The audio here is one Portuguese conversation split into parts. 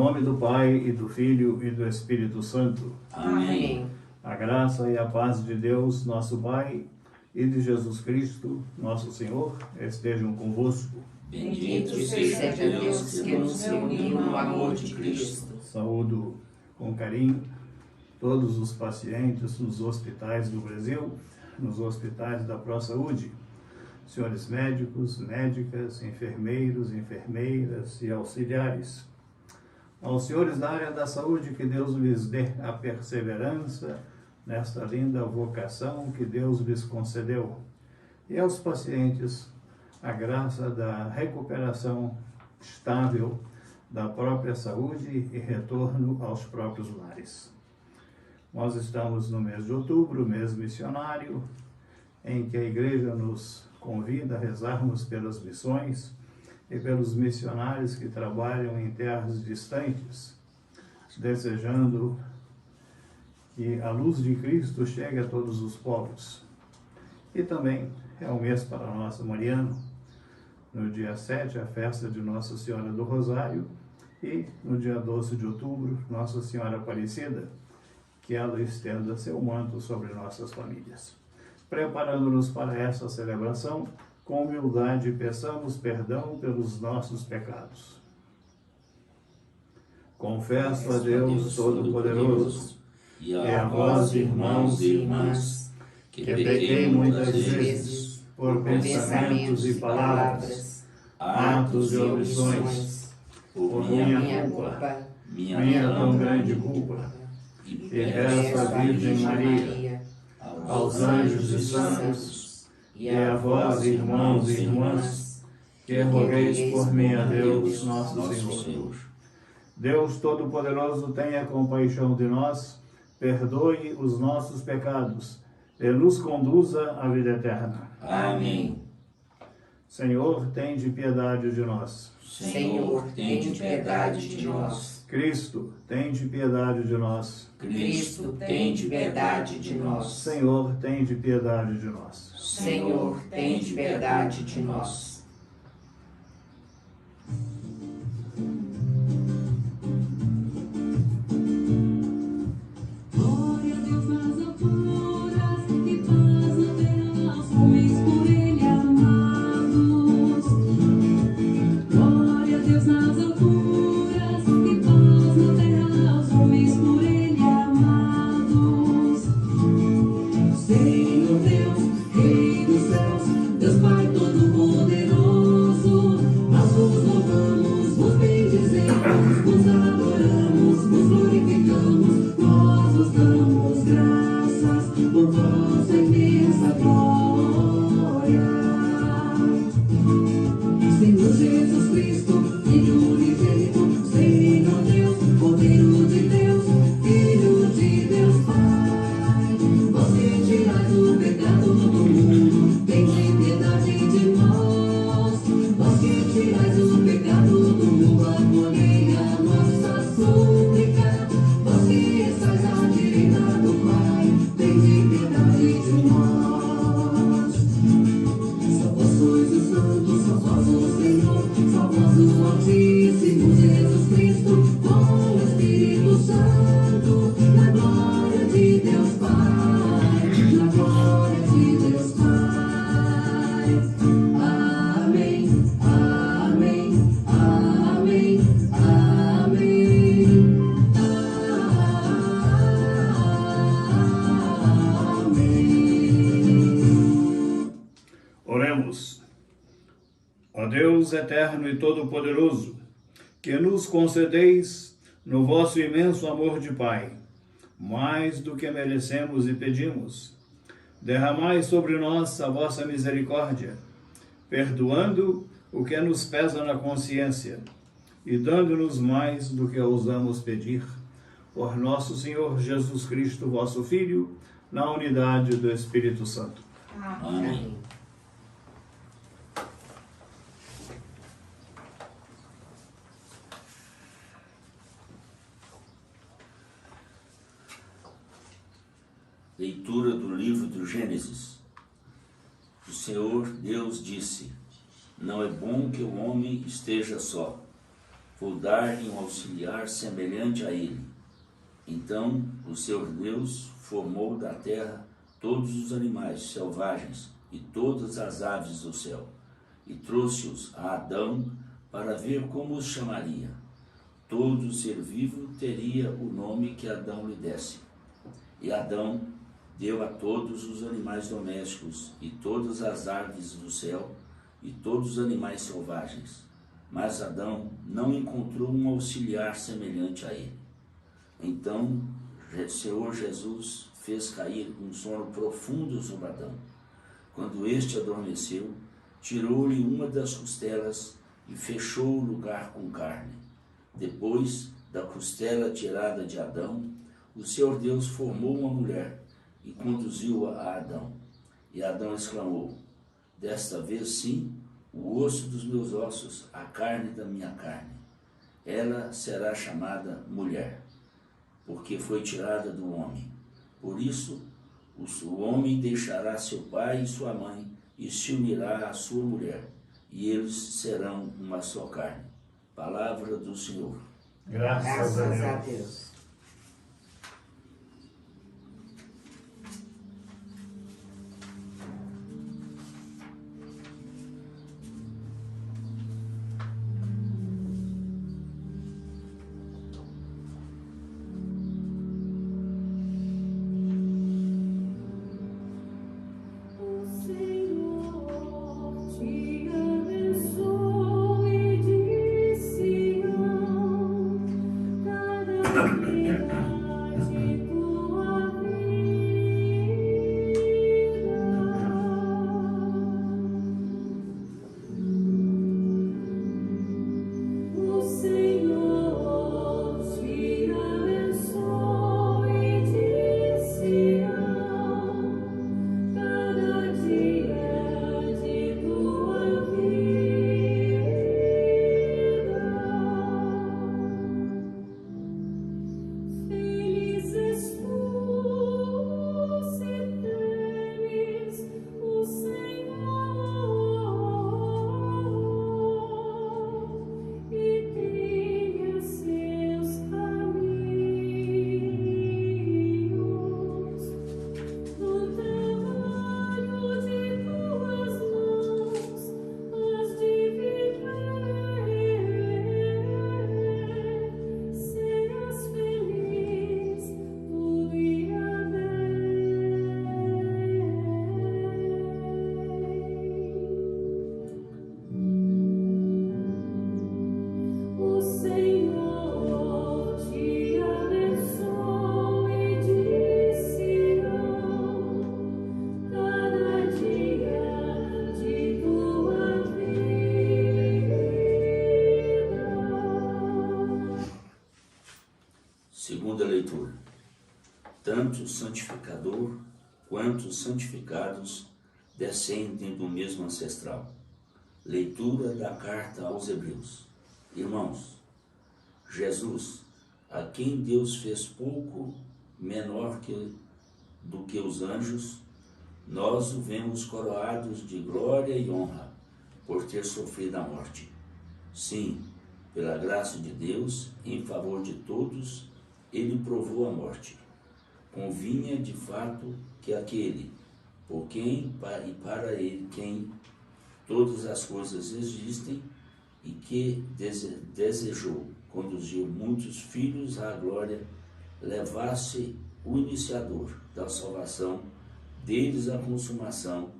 nome do Pai, e do Filho, e do Espírito Santo. Amém. A graça e a paz de Deus, nosso Pai, e de Jesus Cristo, nosso Senhor, estejam convosco. Bendito seja Deus que nos reuniu no amor de Cristo. Saúdo com carinho todos os pacientes nos hospitais do Brasil, nos hospitais da ProSaúde, senhores médicos, médicas, enfermeiros, enfermeiras e auxiliares. Aos senhores da área da saúde, que Deus lhes dê a perseverança nesta linda vocação que Deus lhes concedeu. E aos pacientes, a graça da recuperação estável da própria saúde e retorno aos próprios lares. Nós estamos no mês de outubro, mês missionário, em que a Igreja nos convida a rezarmos pelas missões e pelos missionários que trabalham em terras distantes, desejando que a luz de Cristo chegue a todos os povos. E também é um mês para nós, mariano. No dia 7, a festa de Nossa Senhora do Rosário, e no dia 12 de outubro, Nossa Senhora Aparecida, que ela estenda seu manto sobre nossas famílias. Preparando-nos para essa celebração, com humildade peçamos perdão pelos nossos pecados. Confesso a Deus Todo-Poderoso e a vós, irmãos e irmãs, que pequei muitas vezes por pensamentos e palavras, atos e omissões, por minha culpa, minha tão grande culpa. E peço à Virgem Maria, aos anjos e santos, e a vós, irmãos e irmãs, que rogueis por mim a Deus, nosso Senhor. Deus Todo-Poderoso, tenha compaixão de nós, perdoe os nossos pecados e nos conduza à vida eterna. Amém. Senhor, tende piedade de nós. Senhor, tende piedade de nós. Cristo, tende piedade de nós. Cristo, tende piedade de nós. Senhor, tende piedade de nós. Senhor, tende piedade de nós. Ó Deus eterno e todo-poderoso, que nos concedeis no vosso imenso amor de Pai, mais do que merecemos e pedimos, derramai sobre nós a vossa misericórdia, perdoando o que nos pesa na consciência e dando-nos mais do que ousamos pedir, por nosso Senhor Jesus Cristo, vosso Filho, na unidade do Espírito Santo. Amém. Leitura do livro do Gênesis. O Senhor Deus disse: não é bom que o homem esteja só. por dar-lhe um auxiliar semelhante a ele. Então o Senhor Deus formou da terra todos os animais selvagens e todas as aves do céu, e trouxe-os a Adão para ver como os chamaria. Todo ser vivo teria o nome que Adão lhe desse. E Adão deu a todos os animais domésticos e todas as aves do céu e todos os animais selvagens. Mas Adão não encontrou um auxiliar semelhante a ele. Então o Senhor Jesus fez cair um sono profundo sobre Adão. Quando este adormeceu, tirou-lhe uma das costelas e fechou o lugar com carne. Depois da costela tirada de Adão, o Senhor Deus formou uma mulher e conduziu-a a Adão. E Adão exclamou: desta vez sim, o osso dos meus ossos, a carne da minha carne. Ela será chamada mulher, porque foi tirada do homem. Por isso, o homem deixará seu pai e sua mãe e se unirá à sua mulher, e eles serão uma só carne. Palavra do Senhor. Graças a Deus. Deus. Segunda leitura. Tanto o santificador quanto os santificados descendem do mesmo ancestral. Leitura da carta aos Hebreus. Irmãos, Jesus, a quem Deus fez pouco menor do que os anjos, nós o vemos coroados de glória e honra por ter sofrido a morte. Sim, pela graça de Deus, em favor de todos, ele provou a morte. Convinha de fato que aquele, por quem e para ele quem todas as coisas existem e que desejou conduzir muitos filhos à glória, levasse o iniciador da salvação deles à consumação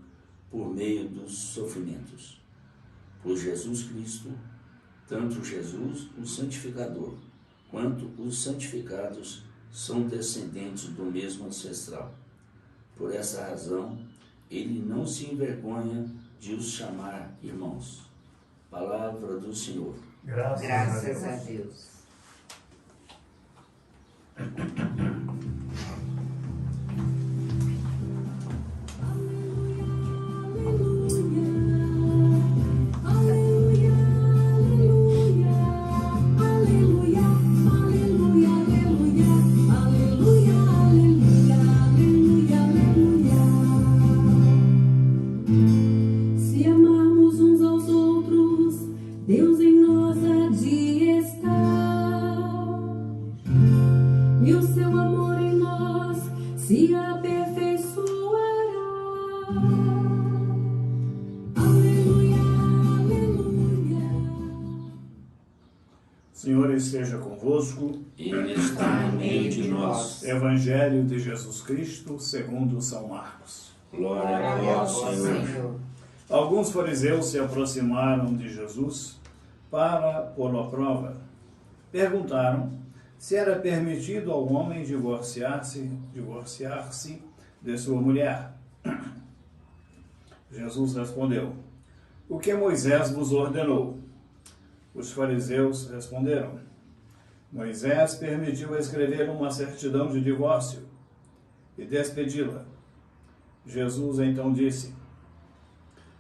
por meio dos sofrimentos. Por Jesus Cristo, tanto Jesus, o santificador, quanto os santificados são descendentes do mesmo ancestral. Por essa razão, ele não se envergonha de os chamar irmãos. Palavra do Senhor. Graças a Deus. Se amarmos uns aos outros, Deus em nós há de estar. Senhor esteja convosco. Ele está no meio de nós. Evangelho de Jesus Cristo, segundo São Marcos. Glória a vós, Senhor. Alguns fariseus se aproximaram de Jesus para pô-lo à prova. Perguntaram se era permitido ao homem divorciar-se de sua mulher. Jesus respondeu: o que Moisés vos ordenou? Os fariseus responderam: Moisés permitiu escrever uma certidão de divórcio e despedi-la. Jesus então disse: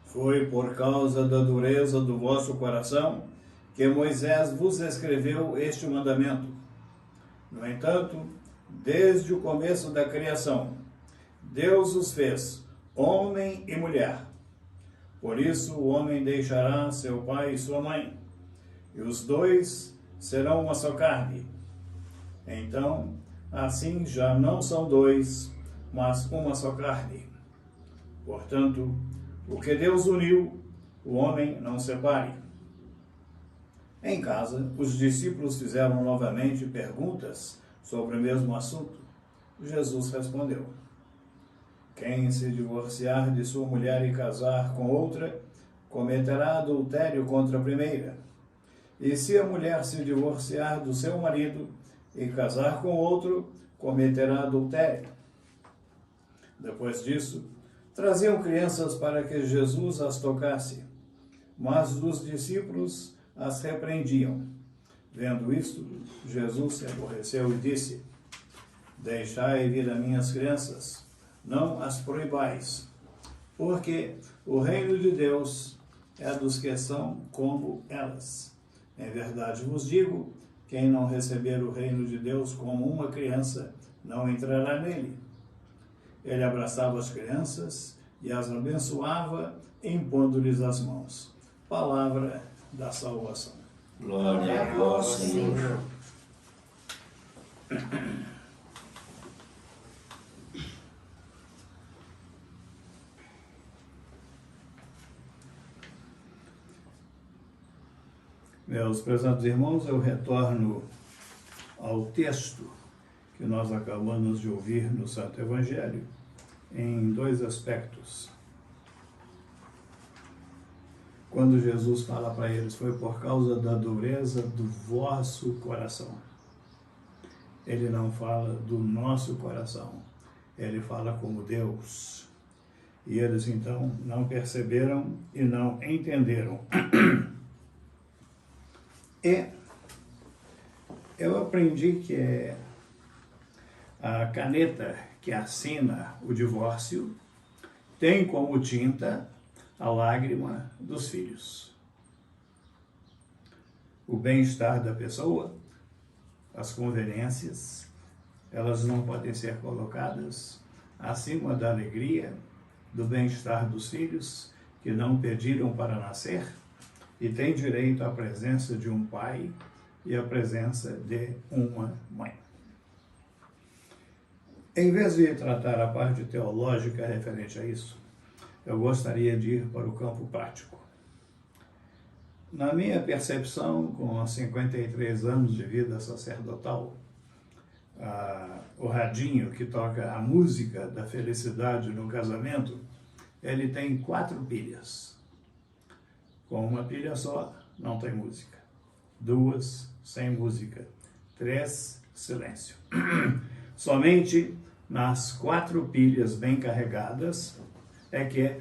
foi por causa da dureza do vosso coração que Moisés vos escreveu este mandamento. No entanto, desde o começo da criação, Deus os fez homem e mulher. Por isso o homem deixará seu pai e sua mãe, e os dois serão uma só carne. Então, assim já não são dois, mas uma só carne. Portanto, o que Deus uniu, o homem não separe. Em casa, os discípulos fizeram novamente perguntas sobre o mesmo assunto. Jesus respondeu: quem se divorciar de sua mulher e casar com outra, cometerá adultério contra a primeira. E se a mulher se divorciar do seu marido e casar com outro, cometerá adultério. Depois disso, traziam crianças para que Jesus as tocasse, mas os discípulos as repreendiam. Vendo isto, Jesus se aborreceu e disse: deixai vir as minhas crianças, não as proibais, porque o reino de Deus é dos que são como elas. Em verdade vos digo, quem não receber o reino de Deus como uma criança, não entrará nele. Ele abraçava as crianças e as abençoava, impondo-lhes as mãos. Palavra da salvação. Glória a vós, Senhor. Meus prezados irmãos, eu retorno ao texto que nós acabamos de ouvir no Santo Evangelho, em dois aspectos. Quando Jesus fala para eles, foi por causa da dureza do vosso coração. Ele não fala do nosso coração, ele fala como Deus. E eles então não perceberam e não entenderam. E eu aprendi que a caneta que assina o divórcio tem como tinta a lágrima dos filhos. O bem-estar da pessoa, as conveniências, elas não podem ser colocadas acima da alegria, do bem-estar dos filhos que não pediram para nascer e têm direito à presença de um pai e à presença de uma mãe. Em vez de tratar a parte teológica referente a isso, eu gostaria de ir para o campo prático. Na minha percepção, com 53 anos de vida sacerdotal, o radinho que toca a música da felicidade no casamento, ele tem 4 pilhas. Com uma pilha só, não tem música. 2, sem música. 3, silêncio. Somente nas 4 pilhas bem carregadas é que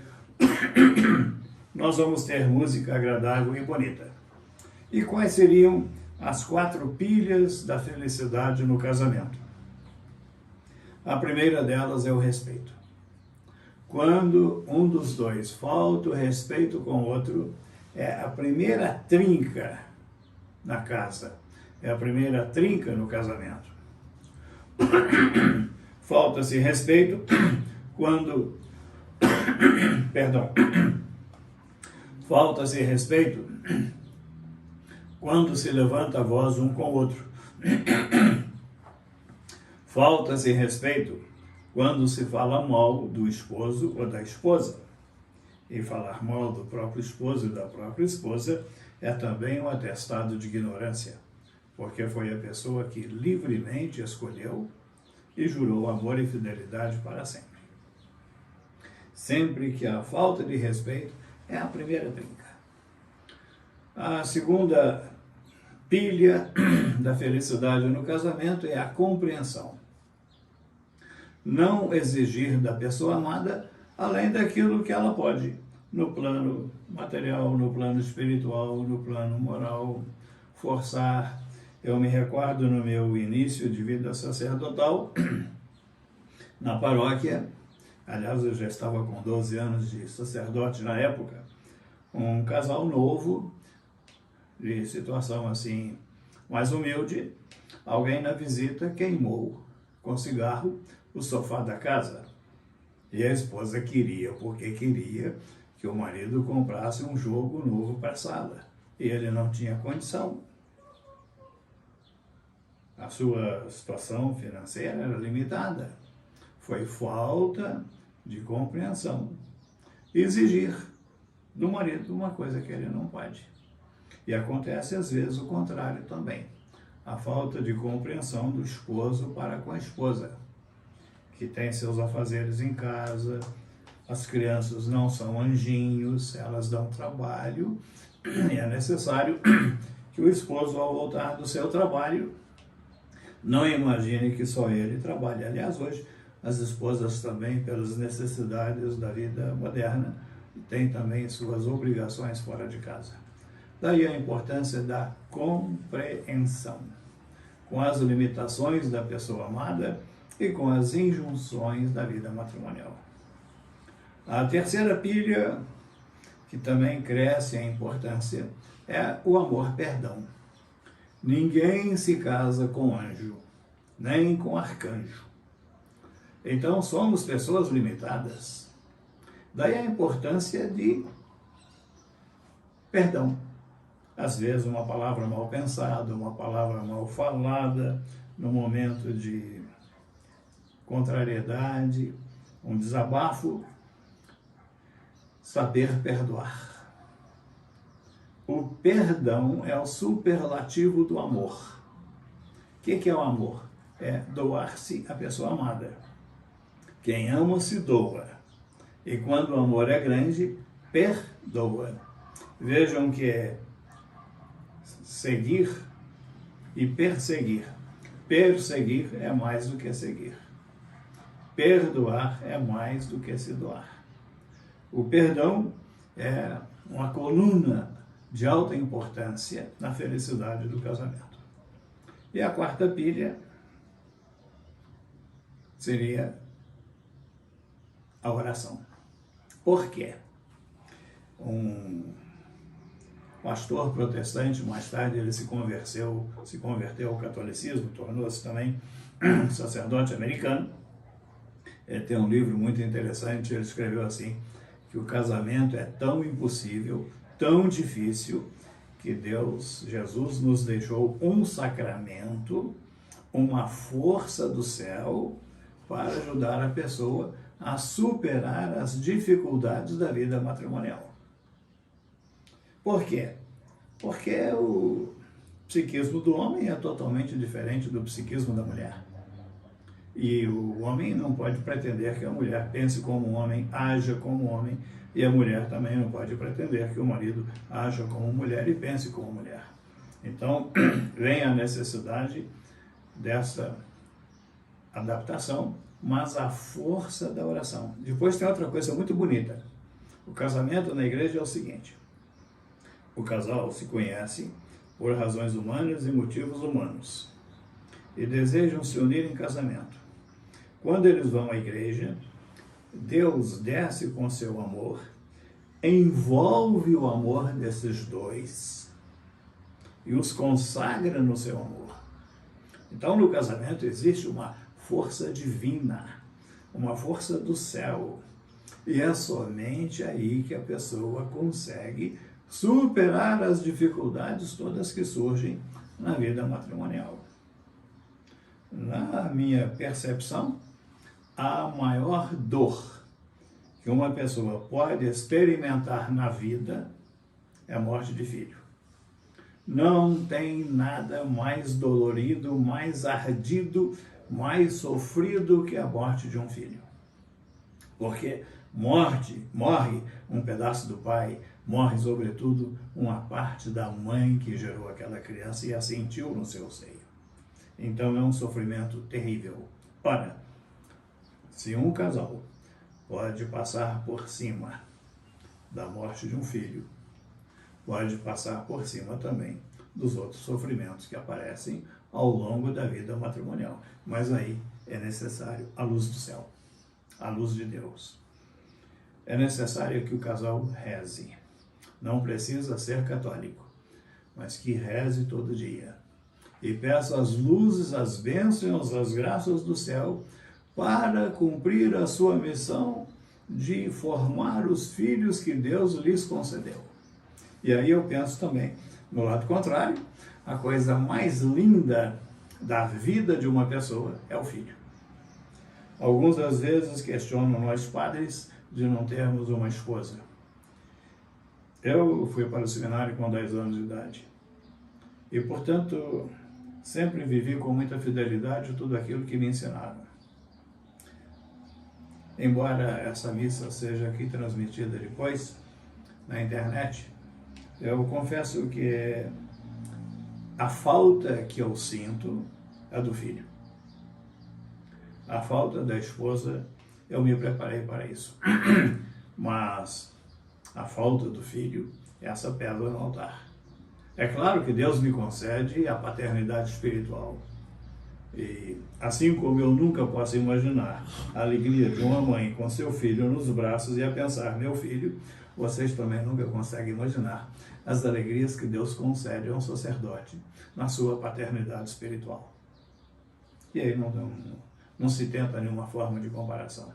nós vamos ter música agradável e bonita. E quais seriam as 4 pilhas da felicidade no casamento? A primeira delas é o respeito. Quando um dos dois falta o respeito com o outro, é a primeira trinca na casa, é a primeira trinca no casamento. Falta-se respeito quando... Falta-se respeito quando se levanta a voz um com o outro. Falta-se respeito quando se fala mal do esposo ou da esposa. E falar mal do próprio esposo e da própria esposa é também um atestado de ignorância. porque foi a pessoa que livremente escolheu e jurou amor e fidelidade para sempre. Sempre que há falta de respeito, é a primeira trinca. A segunda pilha da felicidade no casamento é a compreensão. Não exigir da pessoa amada além daquilo que ela pode, no plano material, no plano espiritual, no plano moral, forçar. Eu me recordo no meu início de vida sacerdotal, na paróquia, aliás, eu já estava com 12 anos de sacerdote na época, um casal novo, de situação assim, mais humilde, alguém na visita queimou com cigarro o sofá da casa. E a esposa queria, porque queria que o marido comprasse um jogo novo para a sala. E ele não tinha condição. A sua situação financeira era limitada. Foi falta de compreensão. Exigir do marido uma coisa que ele não pode. E acontece às vezes o contrário também. A falta de compreensão do esposo para com a esposa, que tem seus afazeres em casa, as crianças não são anjinhos, elas dão trabalho, e é necessário que o esposo, ao voltar do seu trabalho, não imagine que só ele trabalha. Aliás, hoje, as esposas também, pelas necessidades da vida moderna, têm também suas obrigações fora de casa. Daí a importância da compreensão, com as limitações da pessoa amada e com as injunções da vida matrimonial. A terceira pilha, que também cresce em importância, é o amor-perdão. Ninguém se casa com anjo, nem com arcanjo. Então, somos pessoas limitadas. Daí a importância de perdão. Às vezes, uma palavra mal pensada, uma palavra mal falada, no momento de contrariedade, um desabafo, saber perdoar. O perdão é o superlativo do amor. O que é o amor? É doar-se à pessoa amada. Quem ama se doa. E quando o amor é grande, perdoa. Vejam que é seguir e perseguir. Perseguir é mais do que seguir. Perdoar é mais do que se doar. O perdão é uma coluna de alta importância na felicidade do casamento. E a quarta pilha seria a oração. Por quê? Um pastor protestante, mais tarde ele se converteu ao catolicismo, tornou-se também sacerdote americano. Ele tem um livro muito interessante, ele escreveu assim, que o casamento é tão impossível, tão difícil, que Jesus nos deixou um sacramento, uma força do céu, para ajudar a pessoa a superar as dificuldades da vida matrimonial. Por quê? Porque o psiquismo do homem é totalmente diferente do psiquismo da mulher. E o homem não pode pretender que a mulher pense como um homem, haja como um homem, e a mulher também não pode pretender que o marido haja como mulher e pense como mulher. Então, vem a necessidade dessa adaptação, mas a força da oração. Depois tem outra coisa muito bonita. O casamento na igreja é o seguinte: o casal se conhece por razões humanas e motivos humanos e desejam se unir em casamento. Quando eles vão à igreja, Deus desce com seu amor, envolve o amor desses dois e os consagra no seu amor. Então, no casamento existe uma força divina, uma força do céu. E é somente aí que a pessoa consegue superar as dificuldades todas que surgem na vida matrimonial. Na minha percepção, a maior dor que uma pessoa pode experimentar na vida é a morte de filho. Não tem nada mais dolorido, mais ardido, mais sofrido que a morte de um filho. Porque morre um pedaço do pai, morre sobretudo uma parte da mãe que gerou aquela criança e a sentiu no seu seio. Então é um sofrimento terrível. Ora, se um casal pode passar por cima da morte de um filho, pode passar por cima também dos outros sofrimentos que aparecem ao longo da vida matrimonial. Mas aí é necessário a luz do céu, a luz de Deus. É necessário que o casal reze. Não precisa ser católico, mas que reze todo dia. E peça as luzes, as bênçãos, as graças do céu para cumprir a sua missão de formar os filhos que Deus lhes concedeu. E aí eu penso também, no lado contrário, a coisa mais linda da vida de uma pessoa é o filho. Alguns às vezes questionam nós padres de não termos uma esposa. Eu fui para o seminário com 10 anos de idade e, portanto, sempre vivi com muita fidelidade tudo aquilo que me ensinaram. Embora essa missa seja aqui transmitida depois na internet, eu confesso que a falta que eu sinto é do filho. A falta da esposa, eu me preparei para isso. Mas a falta do filho, essa pedra no altar. É claro que Deus me concede a paternidade espiritual. E assim como eu nunca posso imaginar a alegria de uma mãe com seu filho nos braços e a pensar, meu filho, vocês também nunca conseguem imaginar as alegrias que Deus concede a um sacerdote na sua paternidade espiritual. E aí não se tenta nenhuma forma de comparação.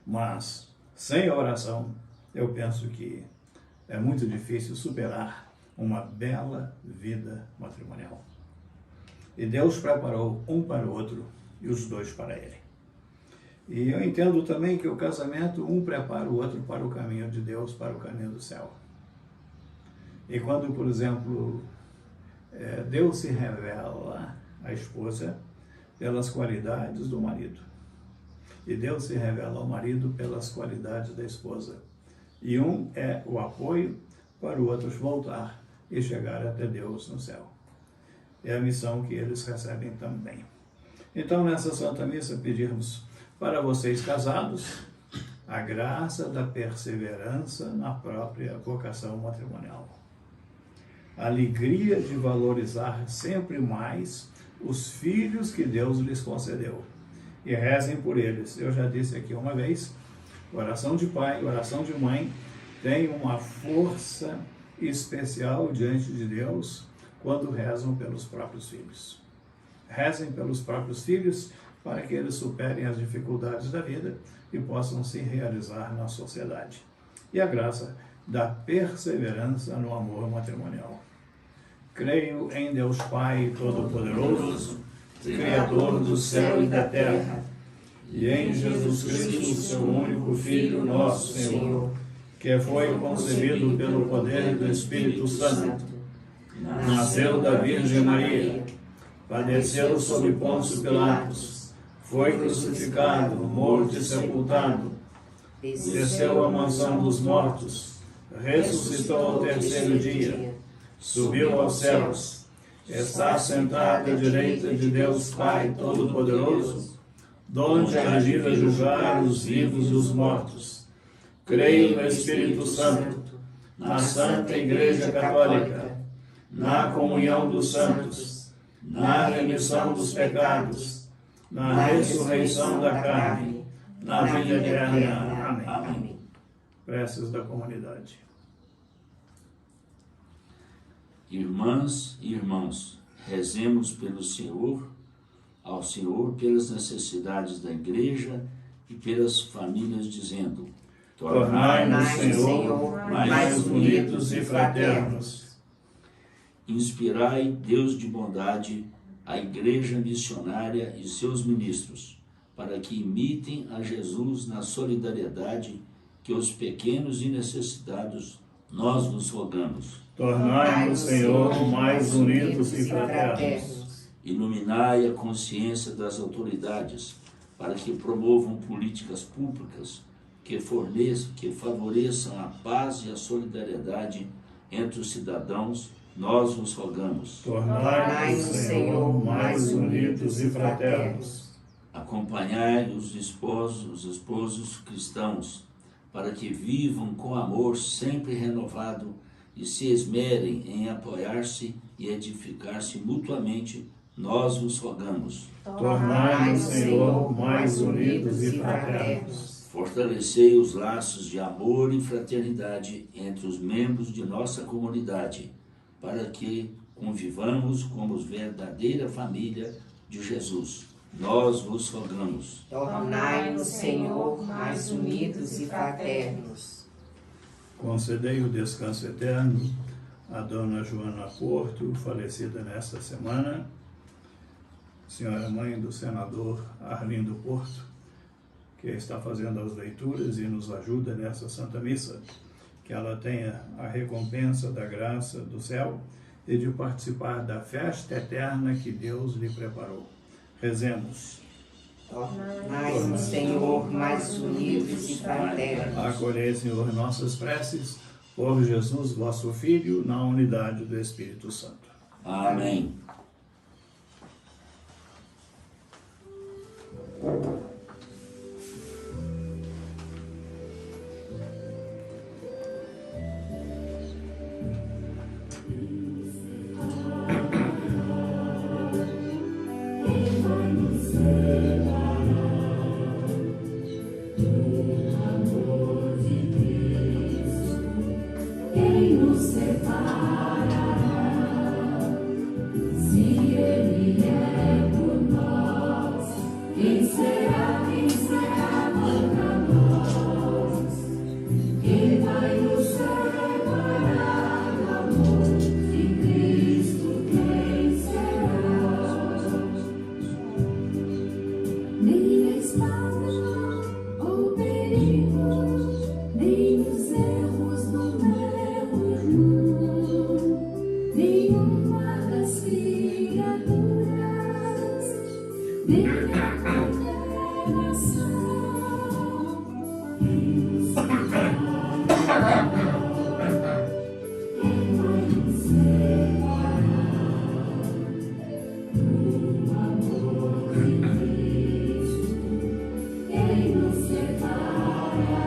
Mas, sem a oração, eu penso que é muito difícil superar uma bela vida matrimonial. E Deus preparou um para o outro e os dois para Ele. E eu entendo também que o casamento, um prepara o outro para o caminho de Deus, para o caminho do céu. E quando, por exemplo, Deus se revela à esposa pelas qualidades do marido. E Deus se revela ao marido pelas qualidades da esposa. E um é o apoio para o outro voltar e chegar até Deus no céu. É a missão que eles recebem também. Então, nessa Santa Missa, pedimos para vocês casados a graça da perseverança na própria vocação matrimonial. A alegria de valorizar sempre mais os filhos que Deus lhes concedeu. E rezem por eles. Eu já disse aqui uma vez, oração de pai, oração de mãe tem uma força especial diante de Deus quando rezam pelos próprios filhos. Rezem pelos próprios filhos para que eles superem as dificuldades da vida e possam se realizar na sociedade. E a graça da perseverança no amor matrimonial. Creio em Deus Pai Todo-Poderoso, Criador do céu e da terra, e em Jesus Cristo, seu único Filho, nosso Senhor, que foi concebido pelo poder do Espírito Santo, nasceu da Virgem Maria, padeceu sob Pôncio Pilatos, foi crucificado, morto e sepultado, desceu à mansão dos mortos, ressuscitou ao terceiro dia, subiu aos céus, está sentado à direita de Deus Pai Todo-Poderoso, donde há de julgar os vivos e os mortos. Creio no Espírito Santo, na Santa Igreja Católica, na comunhão dos santos, na remissão dos pecados, na ressurreição da carne, na vida eterna. Amém. Preces da comunidade. Irmãs e irmãos, rezemos pelo Senhor, ao Senhor pelas necessidades da Igreja e pelas famílias, dizendo: Tornai-nos, Senhor, mais bonitos e fraternos. Inspirai, Deus de bondade, a Igreja missionária e seus ministros, para que imitem a Jesus na solidariedade que os pequenos e necessitados nós vos rogamos. Tornai-nos, Senhor, mais unidos e fraternos. Iluminai a consciência das autoridades, para que promovam políticas públicas que favoreçam a paz e a solidariedade entre os cidadãos. Nós vos rogamos. Tornai-nos, Senhor, mais unidos e fraternos. Acompanhai os esposos cristãos, para que vivam com amor sempre renovado e se esmerem em apoiar-se e edificar-se mutuamente. Nós vos rogamos. Tornai-nos, Senhor, mais unidos e fraternos. Fortalecei os laços de amor e fraternidade entre os membros de nossa comunidade, para que convivamos como verdadeira família de Jesus. Nós vos rogamos. Tornai-nos, Senhor, mais unidos e fraternos. Concedei o descanso eterno a Dona Joana Porto, falecida nesta semana, senhora mãe do senador Arlindo Porto, que está fazendo as leituras e nos ajuda nessa Santa Missa, que ela tenha a recompensa da graça do céu e de participar da festa eterna que Deus lhe preparou. Rezemos. Tornai-nos, Senhor, mais unidos e fraternos. Acolhei, Senhor, nossas preces, por Jesus, vosso Filho, na unidade do Espírito Santo. Amém. Quem nos separará? Se Ele é por nós, quem será contra nós? Quem vai nos separar do amor de Cristo? Quem será? Nem a espada ou perigo, nem os erros do nenhuma das criaturas, nem a condenação. Quem vai nos separar do amor de Cristo? Quem nos separará?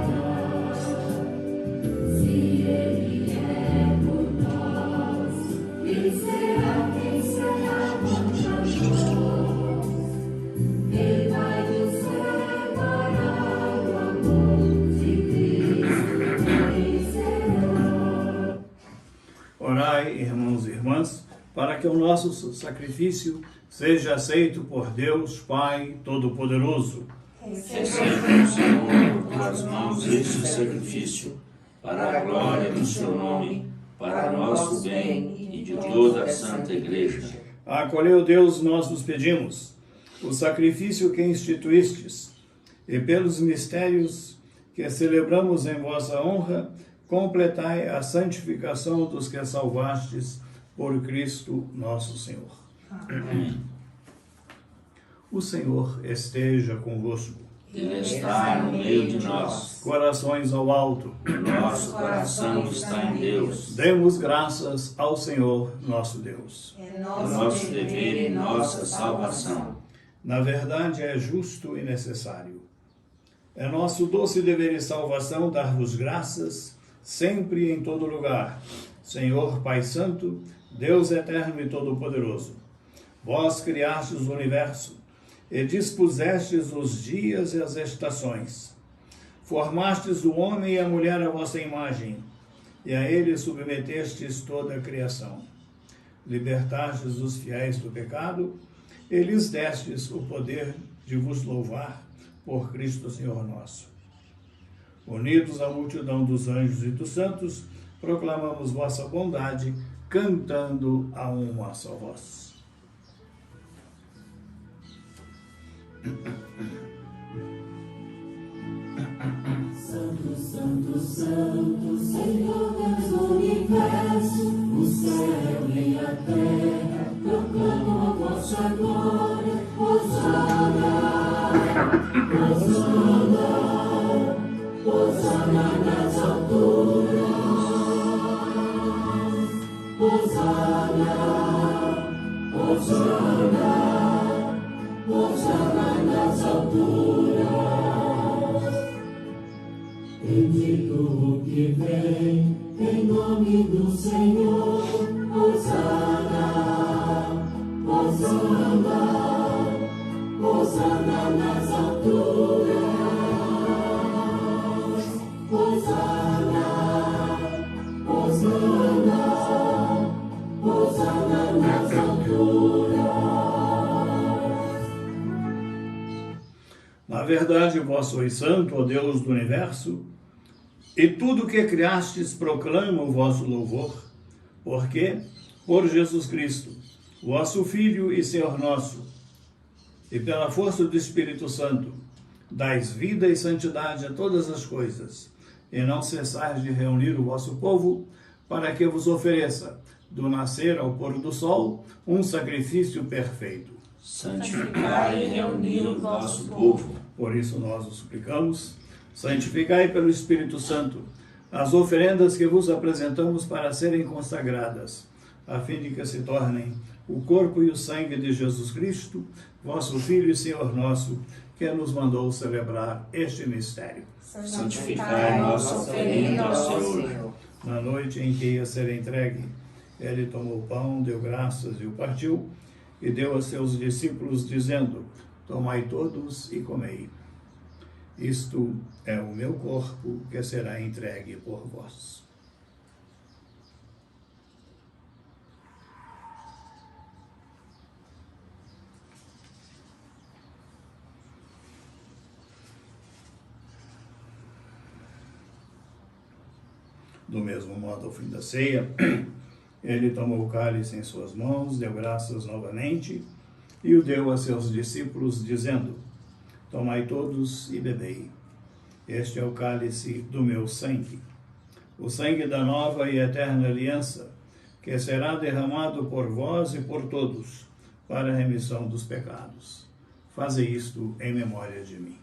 Se Ele é por nós, quem será contra nós? Quem vai nos separar do amor de Cristo? Quem será? Orai, irmãos e irmãs, para que o nosso sacrifício seja aceito por Deus Pai Todo-Poderoso. Recebemos, Senhor, por tuas mãos este sacrifício, para a glória do seu nome, para nosso bem e de toda a Santa Igreja. Acolheu Deus, nós vos pedimos, o sacrifício que instituístes, e pelos mistérios que celebramos em vossa honra, completai a santificação dos que salvastes por Cristo nosso Senhor. Amém. O Senhor esteja convosco. Ele está no meio de nós. Corações ao alto. Nosso coração está em Deus. Demos graças ao Senhor nosso Deus. É Nosso dever e nossa salvação. Na verdade é justo e necessário. É nosso doce dever e salvação dar-vos graças, sempre e em todo lugar. Senhor Pai Santo, Deus eterno e todo-poderoso. Vós criastes o universo e dispusestes os dias e as estações. Formastes o homem e a mulher à vossa imagem, e a ele submetestes toda a criação. Libertastes os fiéis do pecado, e lhes destes o poder de vos louvar por Cristo Senhor nosso. Unidos à multidão dos anjos e dos santos, proclamamos vossa bondade, cantando a uma só voz. Santo, Santo, Santo, Senhor do universo, Hosana nas alturas, Hosana, Hosana, Hosana nas alturas. Bendito o que vem em nome do Senhor. Hosana, Hosana, Hosana nas alturas. Hosana, Hosana, Hosana nas alturas. Na verdade, vós sois santo, ó Deus do universo, e tudo que criastes proclama o vosso louvor, porque, por Jesus Cristo, vosso Filho e Senhor nosso, e pela força do Espírito Santo, dais vida e santidade a todas as coisas, e não cessais de reunir o vosso povo, para que vos ofereça, do nascer ao pôr do sol, um sacrifício perfeito. Santificai e reuni o vosso povo. Por isso nós os suplicamos, santificai pelo Espírito Santo as oferendas que vos apresentamos para serem consagradas, a fim de que se tornem o corpo e o sangue de Jesus Cristo, vosso Filho e Senhor nosso, que nos mandou celebrar este mistério. Santificai nossa oferenda ao Senhor. Na noite em que ia ser entregue, ele tomou o pão, deu graças e o partiu, e deu a seus discípulos, dizendo: tomai todos e comei. Isto é o meu corpo, que será entregue por vós. Do mesmo modo, ao fim da ceia, ele tomou o cálice em suas mãos, deu graças novamente e o deu a seus discípulos, dizendo: tomai todos e bebei. Este é o cálice do meu sangue, o sangue da nova e eterna aliança, que será derramado por vós e por todos, para a remissão dos pecados. Fazei isto em memória de mim.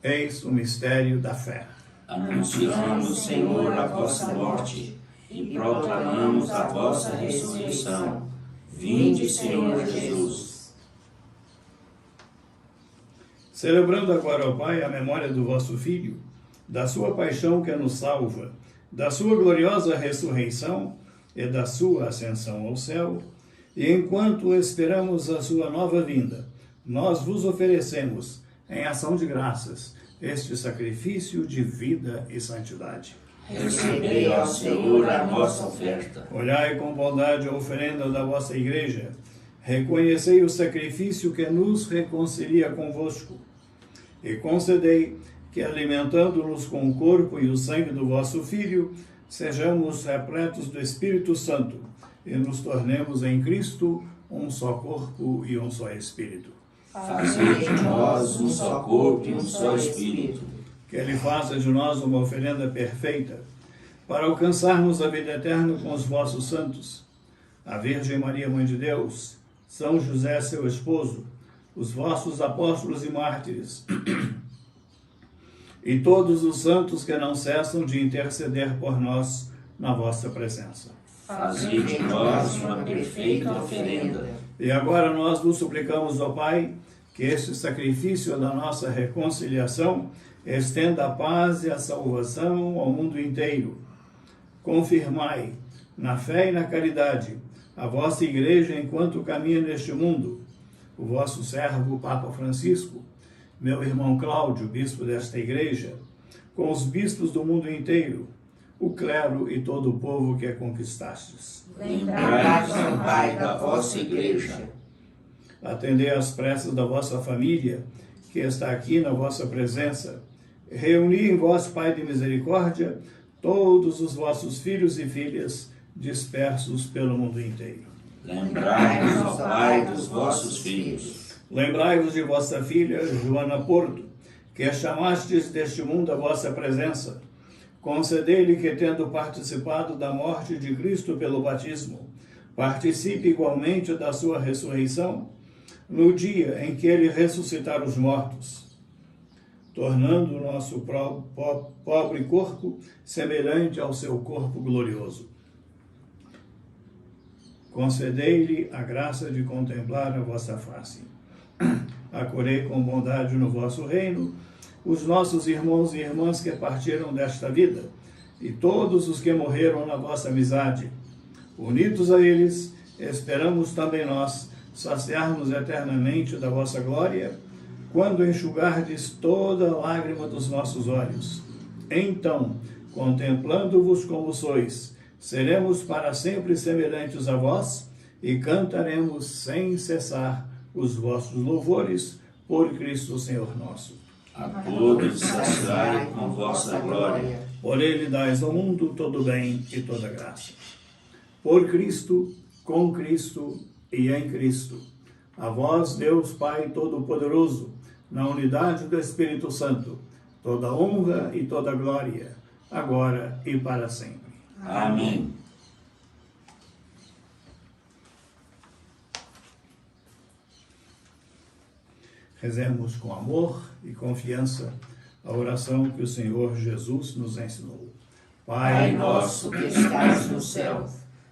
Eis o mistério da fé. Anunciamos, Senhor, a vossa morte e proclamamos a vossa ressurreição. Vinde, Senhor Jesus. Celebrando agora, ó Pai, a memória do vosso Filho, da sua paixão que nos salva, da sua gloriosa ressurreição e da sua ascensão ao céu, e enquanto esperamos a sua nova vinda, nós vos oferecemos, em ação de graças, este sacrifício de vida e santidade. Recebei ao Senhor a nossa oferta. Olhai com bondade a oferenda da vossa igreja, reconhecei o sacrifício que nos reconcilia convosco, e concedei que, alimentando-nos com o corpo e o sangue do vosso Filho, sejamos repletos do Espírito Santo, e nos tornemos em Cristo um só corpo e um só Espírito. Fazei de nós um só corpo e um só Espírito. Que Ele faça de nós uma oferenda perfeita, para alcançarmos a vida eterna com os vossos santos, a Virgem Maria, Mãe de Deus, São José, seu esposo, os vossos apóstolos e mártires, e todos os santos que não cessam de interceder por nós na vossa presença. Fazei de nós uma perfeita oferenda. E agora nós vos suplicamos, ó Pai, que este sacrifício da nossa reconciliação estenda a paz e a salvação ao mundo inteiro. Confirmai, na fé e na caridade, a vossa Igreja enquanto caminha neste mundo, o vosso servo, o Papa Francisco, meu irmão Cláudio, bispo desta Igreja, com os bispos do mundo inteiro, o clero e todo o povo que conquistastes. Lembrai-vos, ó Pai, da vossa Igreja. Atendei às preces da vossa família, que está aqui na vossa presença. Reuni em vós, Pai de misericórdia, todos os vossos filhos e filhas dispersos pelo mundo inteiro. Lembrai-vos, ó Pai, dos vossos filhos. Lembrai-vos de vossa filha, Joana Porto, que a chamastes deste mundo à vossa presença, Concedei-lhe que, tendo participado da morte de Cristo pelo batismo, participe igualmente da sua ressurreição no dia em que ele ressuscitar os mortos, tornando o nosso pobre corpo semelhante ao seu corpo glorioso. Concedei-lhe a graça de contemplar a vossa face. Acolhei com bondade no vosso reino os nossos irmãos e irmãs que partiram desta vida, e todos os que morreram na vossa amizade. Unidos a eles, esperamos também nós saciar-nos eternamente da vossa glória, quando enxugardes toda lágrima dos nossos olhos. Então, contemplando-vos como sois, seremos para sempre semelhantes a vós e cantaremos sem cessar os vossos louvores por Cristo Senhor nosso. A todos saciai com vossa glória. Por ele dais ao mundo todo bem e toda graça. Por Cristo, com Cristo e em Cristo. A vós, Deus Pai Todo-Poderoso, na unidade do Espírito Santo, toda honra e toda glória, agora e para sempre. Amém. Rezemos com amor e confiança a oração que o Senhor Jesus nos ensinou. Pai nosso que estais no céu,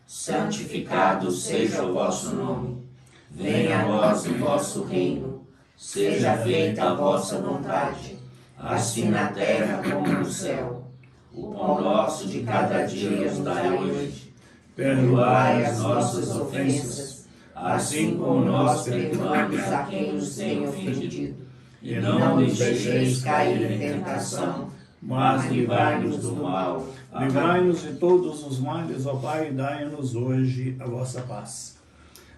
santificado seja o vosso nome. Venha a nós o vosso reino. Seja feita a vossa vontade, assim na terra como no céu. O pão nosso de cada dia nos dai hoje. Perdoai as nossas ofensas, assim como nós perdoamos a quem nos tem ofendido. E não nos deixeis cair em tentação, mas livrai-nos do mal. Livrai-nos de todos os males, ó Pai, e dai-nos hoje a vossa paz.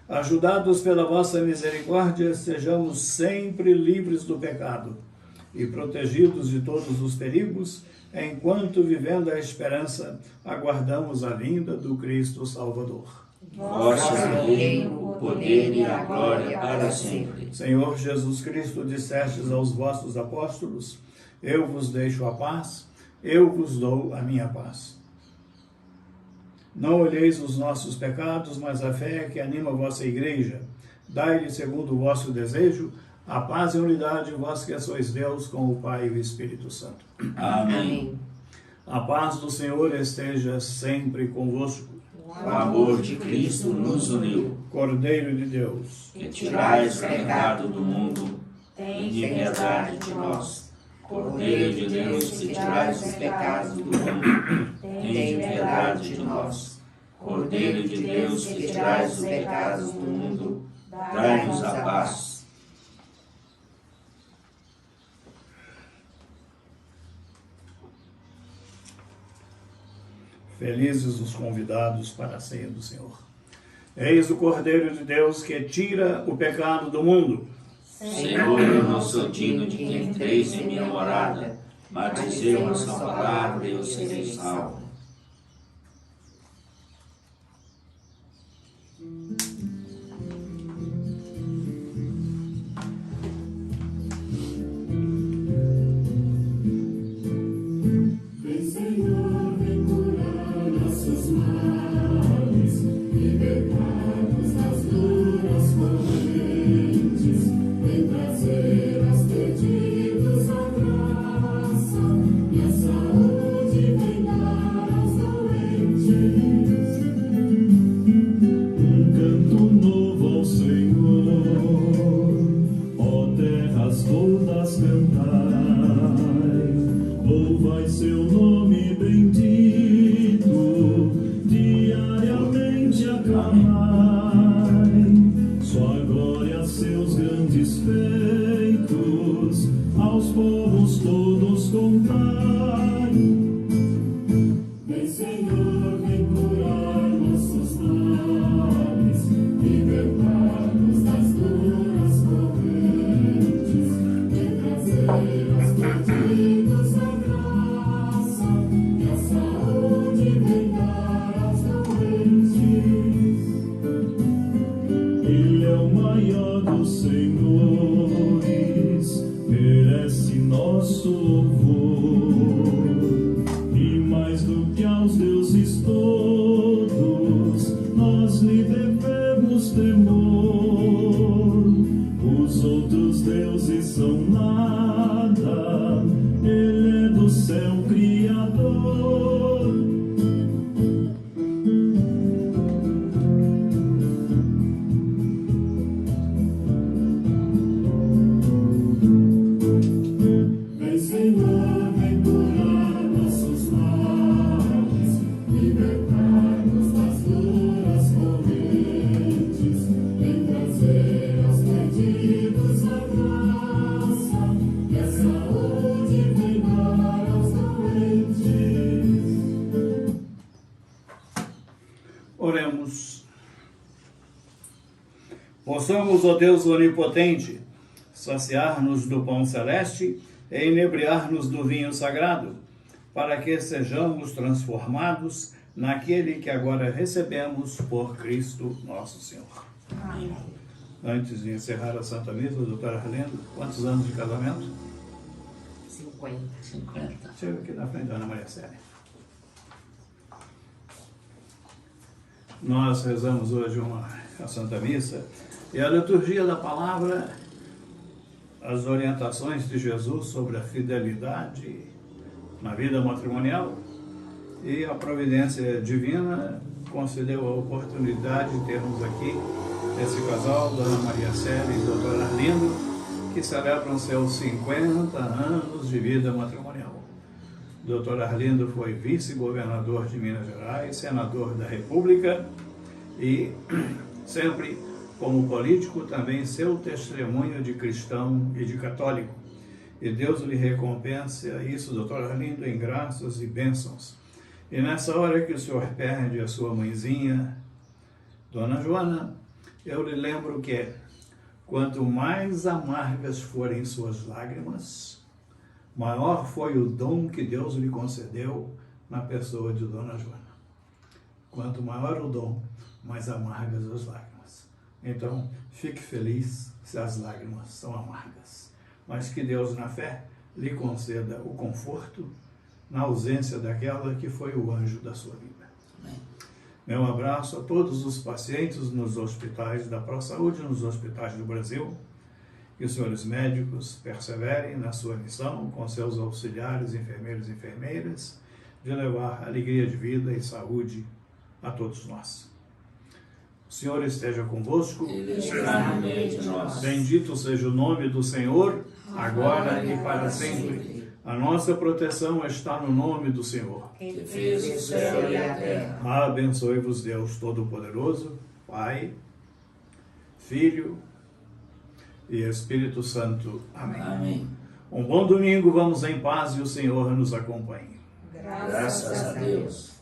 Ajudados pela vossa misericórdia, sejamos sempre livres do pecado e protegidos de todos os perigos, enquanto, vivendo a esperança, aguardamos a vinda do Cristo Salvador. Vosso é o reino, o poder e a glória para sempre. Senhor Jesus Cristo, dissestes aos vossos apóstolos: eu vos deixo a paz, eu vos dou a minha paz. Não olheis os nossos pecados, mas a fé que anima a vossa igreja. Dai-lhe, segundo o vosso desejo, a paz e a unidade, vós que sois Deus, com o Pai e o Espírito Santo. Amém. A paz do Senhor esteja sempre convosco. O amor de Cristo nos uniu. Cordeiro de Deus, Que tirais o pecado do mundo, tende piedade de nós. Cordeiro de Deus, que tirais os pecados do mundo, tende piedade de nós. Cordeiro de Deus, que tirais os pecados do mundo, dai-nos a paz. felizes os convidados para a ceia do Senhor. Eis o Cordeiro de Deus que tira o pecado do mundo. Senhor, eu não sou digno de que entreis em minha morada, mas dizei uma só palavra e eu serei salvo. Vem, Senhor, vem curar nossos males, libertar-nos das duras correntes, vem trazer aos perdidos a graça e a saúde, vem dar aos doentes. Um canto novo ao Senhor, ó terras todas cantai, louvai seu nome bendito, diariamente aclamai, sua glória, seus grandes feitos, aos povos todos contai. Vem, Senhor, vem curar nossos males, libertar-nos das duras correntes, vem trazer aos perdidos a graça e a saúde, vem dar aos doentes. Ele é o maior dos senhores, merece nosso louvor, e deuses são nada, Ele é do céu Criador. Vem, Senhor, vem curar nossos males, libertar-nos das duras correntes, vem trazer aos perdidos a graça, e a saúde vem dar aos doentes. Oremos. Possamos, ó Deus onipotente, saciar-nos do pão celeste e inebriar-nos do vinho sagrado, para que sejamos transformados naquele que agora recebemos por Cristo nosso Senhor. Amém. Antes de encerrar a Santa Missa, doutora Arlindo, quantos anos de casamento? 50. Chega aqui na frente da Ana Maria Célia. Nós rezamos hoje a Santa Missa e a liturgia da palavra, as orientações de Jesus sobre a fidelidade na vida matrimonial, e a providência divina concedeu a oportunidade de termos aqui esse casal, Dona Maria Célia e Doutor Arlindo, que celebram seus 50 anos de vida matrimonial. Doutor Arlindo foi vice-governador de Minas Gerais, senador da República e sempre como político também seu testemunho de cristão e de católico. E Deus lhe recompensa isso, doutor Arlindo, em graças e bênçãos. E nessa hora que o senhor perde a sua mãezinha, Dona Joana, eu lhe lembro que quanto mais amargas forem suas lágrimas, maior foi o dom que Deus lhe concedeu na pessoa de Dona Joana. Quanto maior o dom, mais amargas as lágrimas. Então, fique feliz se as lágrimas são amargas, mas que Deus, na fé, lhe conceda o conforto na ausência daquela que foi o anjo da sua vida. Amém. Meu abraço a todos os pacientes nos hospitais da ProSaúde, nos hospitais do Brasil. Que os senhores médicos perseverem na sua missão com seus auxiliares, enfermeiros e enfermeiras, de levar alegria de vida e saúde a todos nós. O Senhor esteja convosco. Ele está no meio de nós. Bendito seja o nome do Senhor, agora e para sempre. A nossa proteção está no nome do Senhor. Que fez o céu e a terra. Abençoe-vos Deus Todo-Poderoso, Pai, Filho e Espírito Santo. Amém. Amém. Um bom domingo, vamos em paz e o Senhor nos acompanhe. Graças a Deus.